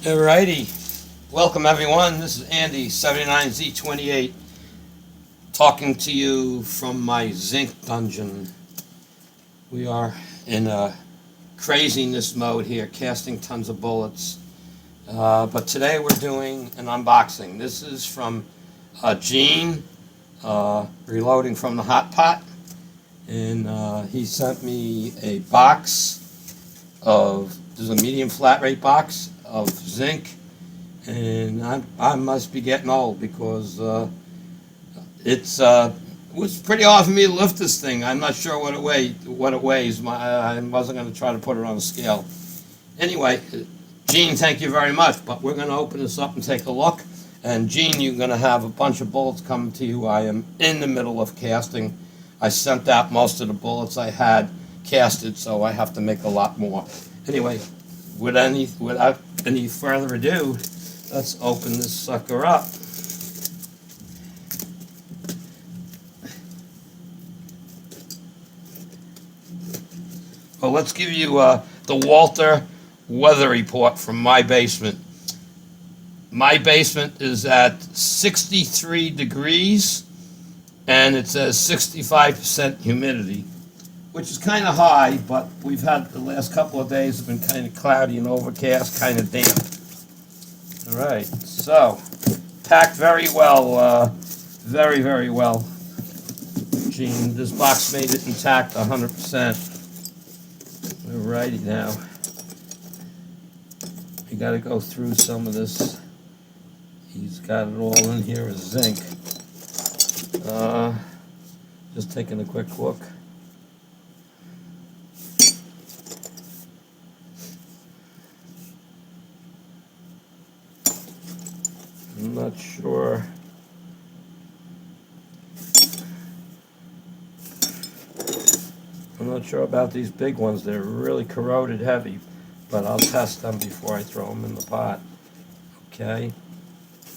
Alrighty, welcome everyone. This is Andy, 79Z28, talking to you from my zinc dungeon. We are in a craziness mode here, casting tons of bullets. But today we're doing an unboxing. This is from Gene, reloading from the hot pot. And he sent me a box there's a medium flat rate box of zinc, and I must be getting old because it was pretty hard for me to lift this thing. I'm not sure what it weighs. I wasn't going to try to put it on a scale. Anyway, Gene, thank you very much. But we're going to open this up and take a look. And Gene, you're going to have a bunch of bullets coming to you. I am in the middle of casting. I sent out most of the bullets I had casted, so I have to make a lot more. Anyway, without any further ado, let's open this sucker up. Well, let's give you the Walter weather report from my basement. My basement is at 63 degrees, and it says 65% humidity, which is kind of high, but we've had the last couple of days have been kind of cloudy and overcast, kind of damp. All right, so packed very well, very, very well. Gene, this box made it intact 100%. All righty now. You got to go through some of this. He's got it all in here as zinc. Just taking a quick look. I'm not sure. I'm not sure about these big ones. They're really corroded heavy, but I'll test them before I throw them in the pot. Okay,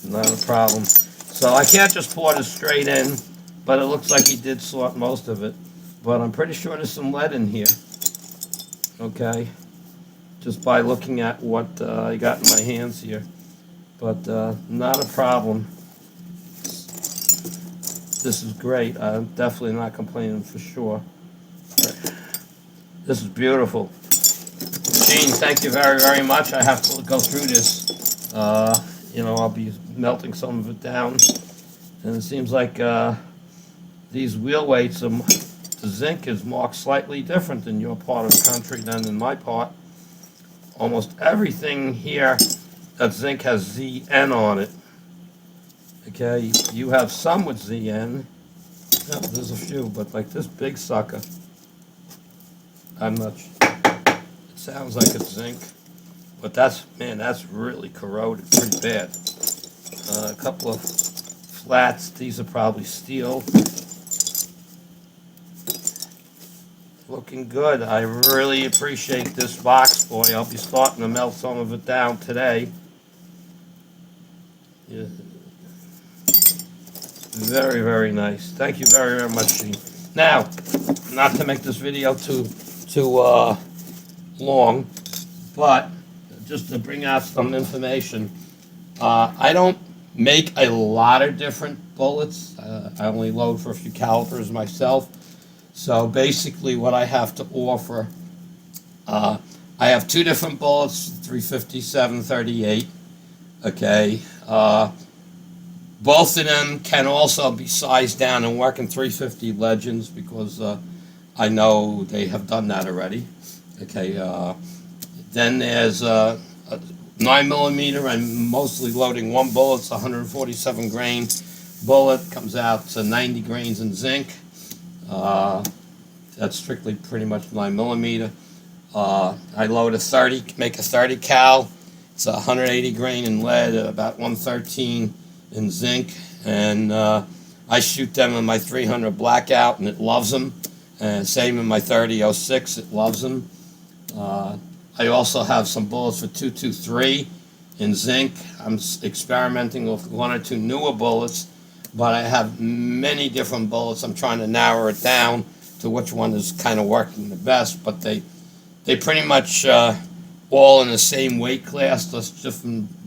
not a problem. So I can't just pour this straight in, but it looks like he did sort most of it. But I'm pretty sure there's some lead in here. Okay, just by looking at what I got in my hands here. But not a problem. This is great. I'm definitely not complaining for sure. This is beautiful. Gene, thank you very, very much. I have to go through this. I'll be melting some of it down. And it seems like these wheel weights, the zinc is marked slightly different in your part of the country than in my part. Almost everything here that zinc has ZN on it. Okay, you have some with ZN. Yeah, there's a few, but like this big sucker, I'm not. It sounds like it's zinc, but that's really corroded pretty bad. A couple of flats. These are probably steel. Looking good. I really appreciate this box, boy. I'll be starting to melt some of it down today. Yeah. Very, very nice. Thank you very, very much, Gene. Now, not to make this video too long, but just to bring out some information. I don't make a lot of different bullets. I only load for a few calibers myself. So basically what I have to offer, I have two different bullets, 357, 38. Okay. Both of them can also be sized down and work in 350 Legends because I know they have done that already. Okay. Then there's a 9mm. I'm mostly loading one bullet. It's a 147 grain bullet. Comes out to 90 grains in zinc. That's strictly pretty much 9mm. I load a 30, make a 30 cal. It's 180 grain in lead, about 113 in zinc, and I shoot them in my 300 blackout, and it loves them. And same in my 30-06, it loves them. I also have some bullets for 223 in zinc. I'm experimenting with one or two newer bullets, but I have many different bullets. I'm trying to narrow it down to which one is kind of working the best, but they pretty much all in the same weight class, just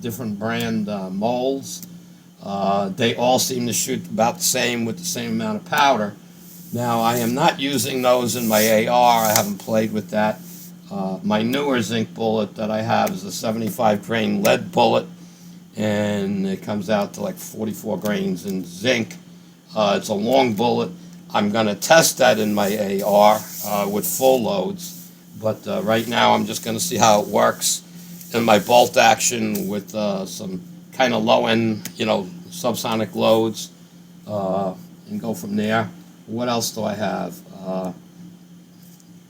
different brand molds. They all seem to shoot about the same with the same amount of powder. Now, I am not using those in my AR. I haven't played with that. My newer zinc bullet that I have is a 75 grain lead bullet, and it comes out to like 44 grains in zinc. It's a long bullet. I'm going to test that in my AR with full loads, but right now I'm just going to see how it works in my bolt action with some kind of low-end, subsonic loads, and go from there. What else do I have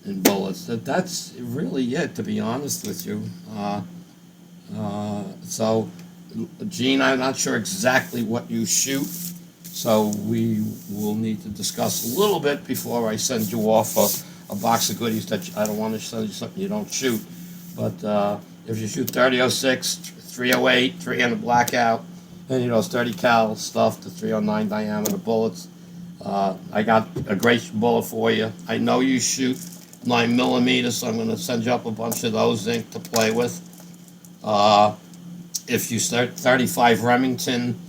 in bullets? That's really it, to be honest with you. So, Gene, I'm not sure exactly what you shoot, so we will need to discuss a little bit before I send you off a box of goodies that I don't want to send you something you don't shoot. But if you shoot 30-06, 308, 300 blackout, and those 30 cal stuff, the 309 diameter bullets, I got a great bullet for you. I know you shoot 9mm, so I'm going to send you up a bunch of those zinc to play with. If you start 35 Remington,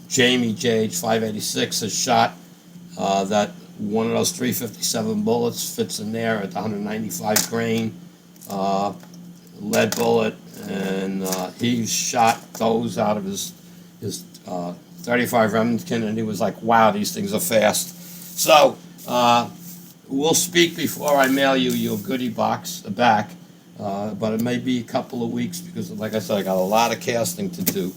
Jamie JH 586 has shot that one of those 357 bullets fits in there at the 195 grain lead bullet, and he shot those out of his 35 Remington, and he was like, wow, these things are fast. So we'll speak before I mail you your goodie box back, but it may be a couple of weeks because, like I said, I got a lot of casting to do.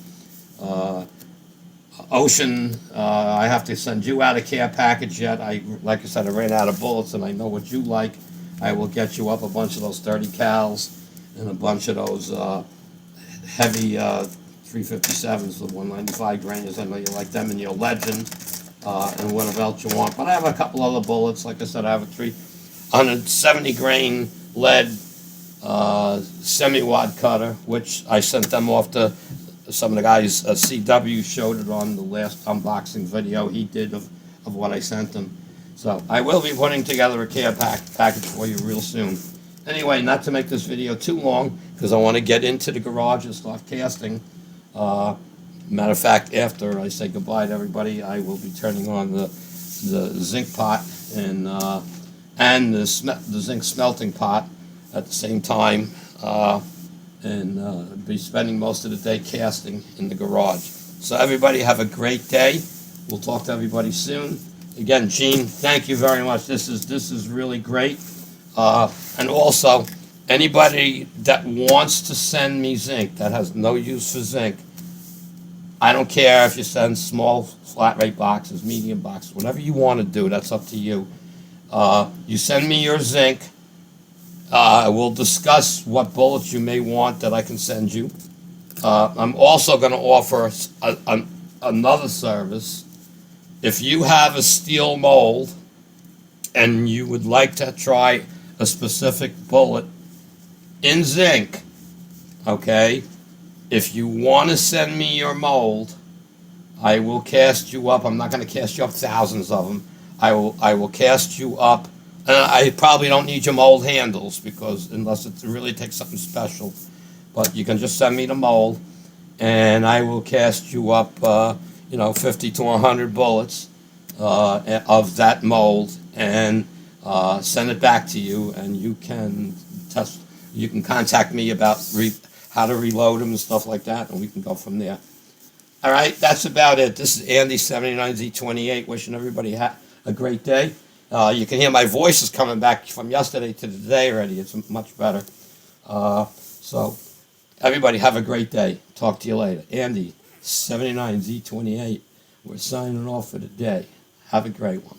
Ocean, I have to send you out a care package yet. Like I said, I ran out of bullets, and I know what you like. I will get you up a bunch of those 30 cals and a bunch of those heavy 357s, the 195 grainers. I know you like them in your Legend, and whatever else you want. But I have a couple other bullets. Like I said, I have a 370 grain lead semi-wad cutter, which I sent them off to some of the guys. CW showed it on the last unboxing video he did of what I sent him. So I will be putting together a care package for you real soon. Anyway, not to make this video too long, because I want to get into the garage and start casting. Matter of fact, after I say goodbye to everybody, I will be turning on the zinc pot and the zinc smelting pot at the same time, and be spending most of the day casting in the garage. So everybody have a great day. We'll talk to everybody soon. Again, Gene, thank you very much. This is really great. And also, anybody that wants to send me zinc, that has no use for zinc, I don't care if you send small flat rate boxes, medium boxes, whatever you want to do, that's up to you. You send me your zinc. We'll discuss what bullets you may want that I can send you. I'm also going to offer another service. If you have a steel mold and you would like to try a specific bullet in zinc, okay, if you want to send me your mold, I will cast you up. I'm not going to cast you up thousands of them. I will cast you up. I probably don't need your mold handles, because unless it really takes something special. But you can just send me the mold, and I will cast you up 50 to 100 bullets of that mold, and send it back to you, and you can test. You can contact me about how to reload them and stuff like that, and we can go from there. All right, that's about it. This is Andy 79Z28, wishing everybody a great day. You can hear my voice is coming back from yesterday to today already. It's much better. So everybody have a great day. Talk to you later. Andy 79Z28. We're signing off for the day. Have a great one.